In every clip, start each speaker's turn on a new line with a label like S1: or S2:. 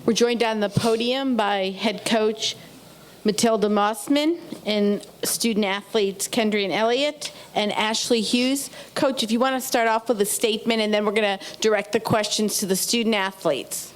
S1: We're joined on the podium by head coach Matilda Mossman and student athletes Kendrian Elliott and Ashley Hughes. Coach, if you want to start off with a statement, and then we're going to direct the questions to the student athletes.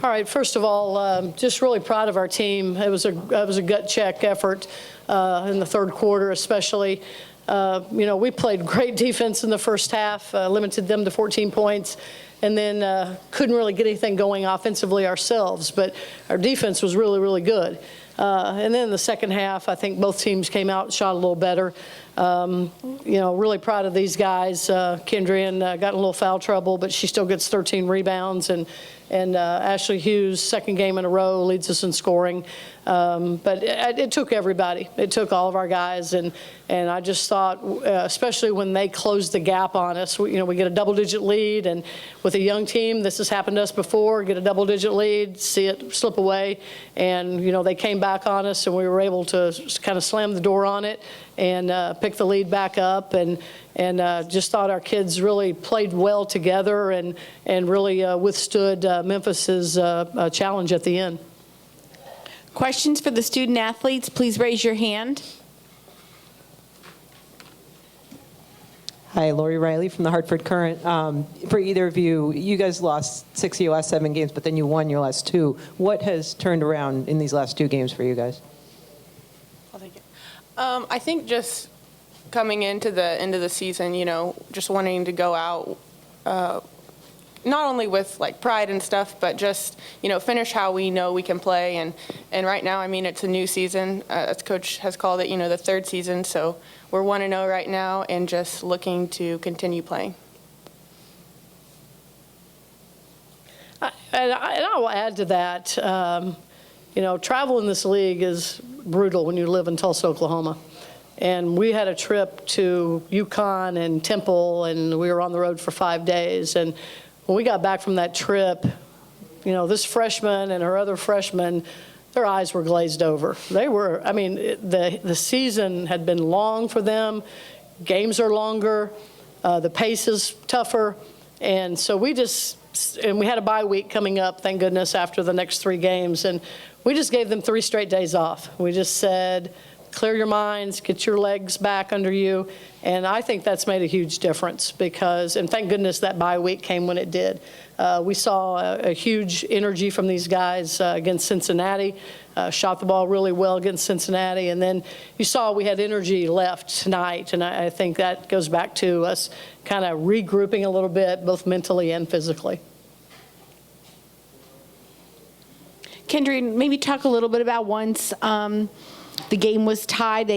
S2: All right, first of all, just really proud of our team. It was a gut check effort in the third quarter especially. We played great defense in the first half, limited them to 14 points, and then couldn't really get anything going offensively ourselves. But our defense was really, really good. And then in the second half, I think both teams came out and shot a little better. Really proud of these guys. Kendrian got in a little foul trouble, but she still gets 13 rebounds. And Ashley Hughes, second game in a row, leads us in scoring. But it took everybody. It took all of our guys. And I just thought, especially when they closed the gap on us, we get a double-digit lead. And with a young team, this has happened to us before, get a double-digit lead, see it slip away. And, they came back on us, and we were able to kind of slam the door on it and pick the lead back up. And just thought our kids really played well together and really withstood Memphis's challenge at the end.
S1: Questions for the student athletes, please raise your hand.
S3: Hi, Lori Riley from the Hartford Current. For either of you, you guys lost 6 of your last 7 games, but then you won your last 2. What has turned around in these last 2 games for you guys?
S4: I'll take it. I think just coming into the end of the season, just wanting to go out, not only with like pride and stuff, but just, finish how we know we can play. And right now, it's a new season, as Coach has called it, the third season. So we're 1-0 right now and just looking to continue playing.
S2: And I will add to that, travel in this league is brutal when you live in Tulsa, Oklahoma. And we had a trip to UConn and Temple, and we were on the road for 5 days. And when we got back from that trip, this freshman and her other freshmen, their eyes were glazed over. They were, the season had been long for them. Games are longer. The pace is tougher. And so we had a bye week coming up, thank goodness, after the next 3 games. And we just gave them 3 straight days off. We just said, clear your minds, get your legs back under you. And I think that's made a huge difference and thank goodness that bye week came when it did. We saw a huge energy from these guys against Cincinnati, shot the ball really well against Cincinnati. And then you saw we had energy left tonight. And I think that goes back to us kind of regrouping a little bit, both mentally and physically.
S1: Kendrian, maybe talk a little bit about once the game was tied,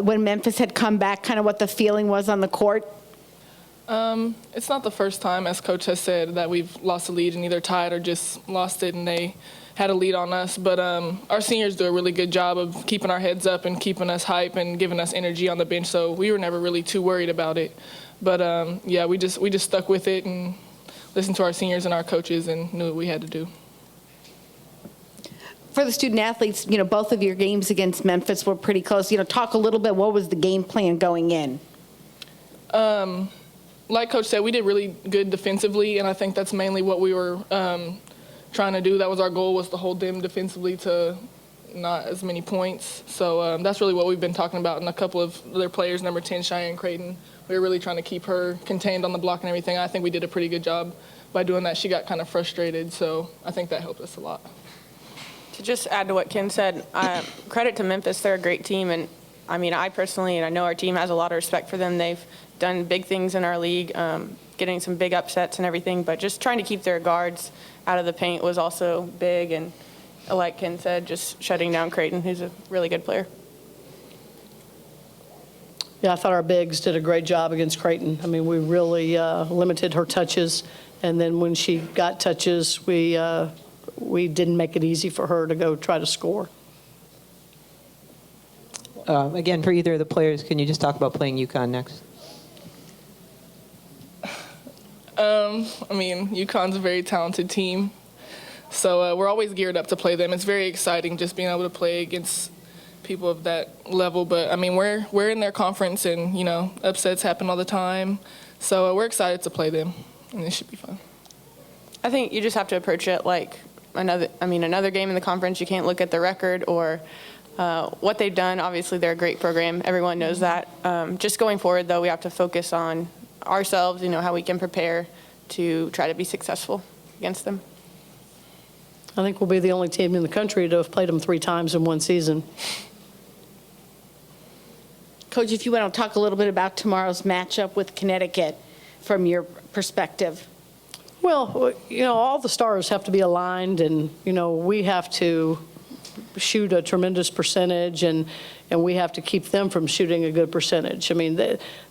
S1: when Memphis had come back, kind of what the feeling was on the court.
S5: It's not the first time, as Coach has said, that we've lost a lead and either tied or just lost it and they had a lead on us. But our seniors do a really good job of keeping our heads up and keeping us hype and giving us energy on the bench, so we were never really too worried about it. But, we just stuck with it and listened to our seniors and our coaches and knew what we had to do.
S1: For the student athletes, both of your games against Memphis were pretty close. Talk a little bit, what was the game plan going in?
S5: Like Coach said, we did really good defensively, and I think that's mainly what we were trying to do. That was our goal, was to hold them defensively to not as many points. So that's really what we've been talking about. And a couple of their players, number 10, Cheyenne Creighton, we were really trying to keep her contained on the block and everything. I think we did a pretty good job by doing that. She got kind of frustrated, so I think that helped us a lot.
S4: To just add to what Ken said, credit to Memphis. They're a great team. And, I personally, and I know our team has a lot of respect for them. They've done big things in our league, getting some big upsets and everything. But just trying to keep their guards out of the paint was also big. And like Ken said, just shutting down Creighton, who's a really good player.
S2: Yeah, I thought our bigs did a great job against Creighton. We really limited her touches. And then when she got touches, we didn't make it easy for her to go try to score.
S3: Again, for either of the players, can you just talk about playing UConn next?
S5: UConn's a very talented team, so we're always geared up to play them. It's very exciting just being able to play against people of that level. But we're in their conference, and upsets happen all the time. So we're excited to play them, and it should be fun.
S4: I think you just have to approach it like another game in the conference. You can't look at the record or what they've done. Obviously, they're a great program. Everyone knows that. Just going forward, though, we have to focus on ourselves, how we can prepare to try to be successful against them.
S2: I think we'll be the only team in the country to have played them 3 times in one season.
S1: Coach, if you want to talk a little bit about tomorrow's matchup with Connecticut from your perspective.
S2: Well, all the stars have to be aligned, and, we have to shoot a tremendous percentage, and we have to keep them from shooting a good percentage. I mean,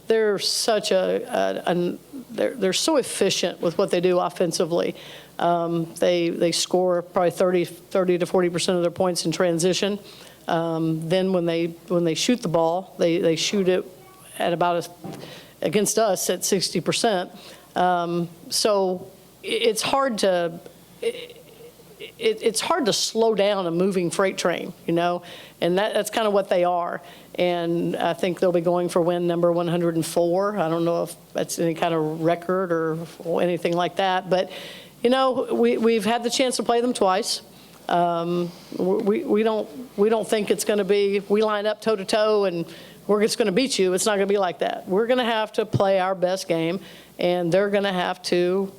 S2: they're such they're so efficient with what they do offensively. They score probably 30 to 40% of their points in transition. Then when they shoot the ball, they shoot it at against us at 60%. So it's hard to slow down a moving freight train, and that's kind of what they are. And I think they'll be going for win number 104. I don't know if that's any kind of record or anything like that, but we've had the chance to play them twice. We don't think it's going to be, we line up toe to toe and we're just going to beat you. It's not going to be like that. We're going to have to play our best game, and they're going to have to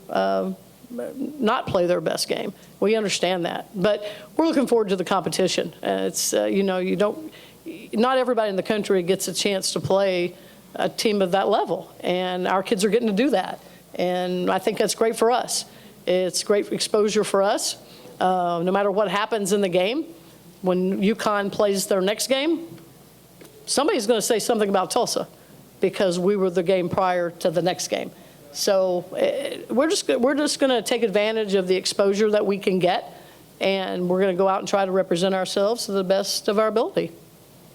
S2: not play their best game. We understand that, but we're looking forward to the competition. It's not everybody in the country gets a chance to play a team of that level, and our kids are getting to do that, and I think that's great for us. It's great exposure for us. No matter what happens in the game, when UConn plays their next game, somebody's going to say something about Tulsa because we were the game prior to the next game. So we're just going to take advantage of the exposure that we can get, and we're going to go out and try to represent ourselves to the best of our ability.